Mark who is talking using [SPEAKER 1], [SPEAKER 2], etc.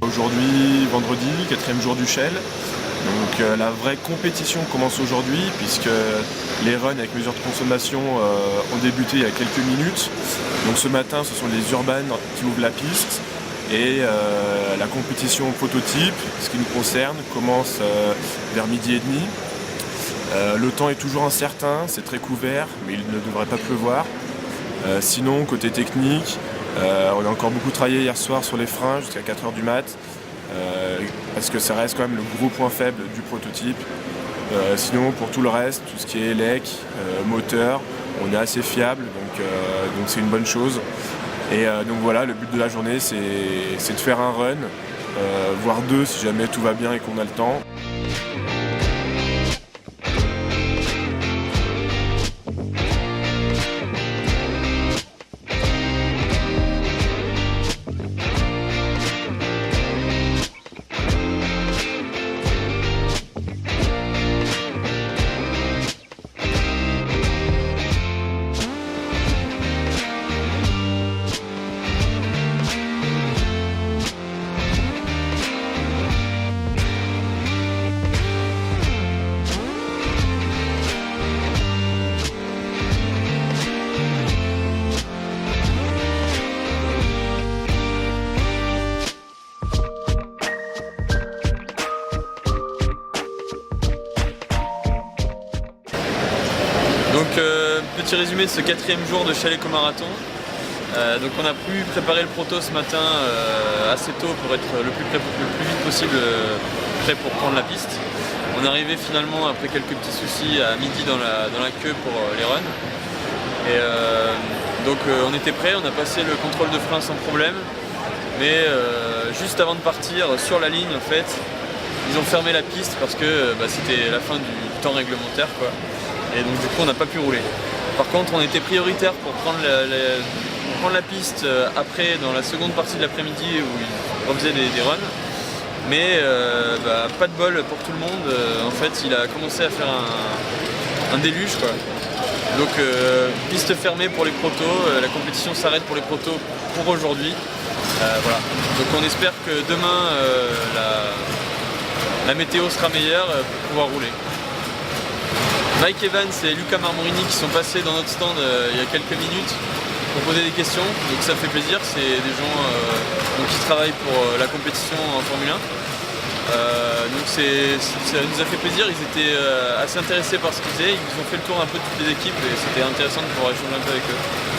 [SPEAKER 1] Aujourd'hui, vendredi, 4e jour du Shell. Donc la vraie compétition commence aujourd'hui puisque les runs avec mesure de consommation ont débuté il y a quelques minutes. Donc ce matin, ce sont les urbanes qui ouvrent la piste et la compétition prototype, ce qui nous concerne, commence vers 12h30. Le temps est toujours incertain, c'est très couvert, mais il ne devrait pas pleuvoir. Sinon, côté technique, on a encore beaucoup travaillé hier soir sur les freins jusqu'à 4h du mat, parce que ça reste quand même le gros point faible du prototype. Sinon, pour tout le reste, tout ce qui est élec, moteur, on est assez fiable, donc c'est une bonne chose. Et donc voilà, le but de la journée, c'est de faire un run, voire deux si jamais tout va bien et qu'on a le temps.
[SPEAKER 2] Donc petit résumé de ce 4e jour de Shell Eco-Marathon. Donc on a pu préparer le proto ce matin assez tôt pour être le plus vite possible prêt pour prendre la piste. On est arrivé finalement après quelques petits soucis à midi dans la queue pour les runs. Et donc on était prêt, on a passé le contrôle de frein sans problème. Mais juste avant de partir sur la ligne en fait, ils ont fermé la piste parce que c'était la fin du temps réglementaire quoi. Et donc du coup on n'a pas pu rouler. Par contre on était prioritaire pour prendre la piste après dans la seconde partie de l'après-midi où ils refaisaient des runs. Mais pas de bol pour tout le monde, en fait il a commencé à faire un déluge quoi. Donc piste fermée pour les protos, la compétition s'arrête pour les protos pour aujourd'hui. Voilà. Donc on espère que demain la météo sera meilleure pour pouvoir rouler. Mike Evans et Luca Marmorini qui sont passés dans notre stand il y a quelques minutes pour poser des questions, donc ça fait plaisir, c'est des gens qui travaillent pour la compétition en Formule 1. Donc ça nous a fait plaisir, ils étaient assez intéressés par ce qu'ils faisaient, ils ont fait le tour un peu de toutes les équipes et c'était intéressant de pouvoir échanger un peu avec eux.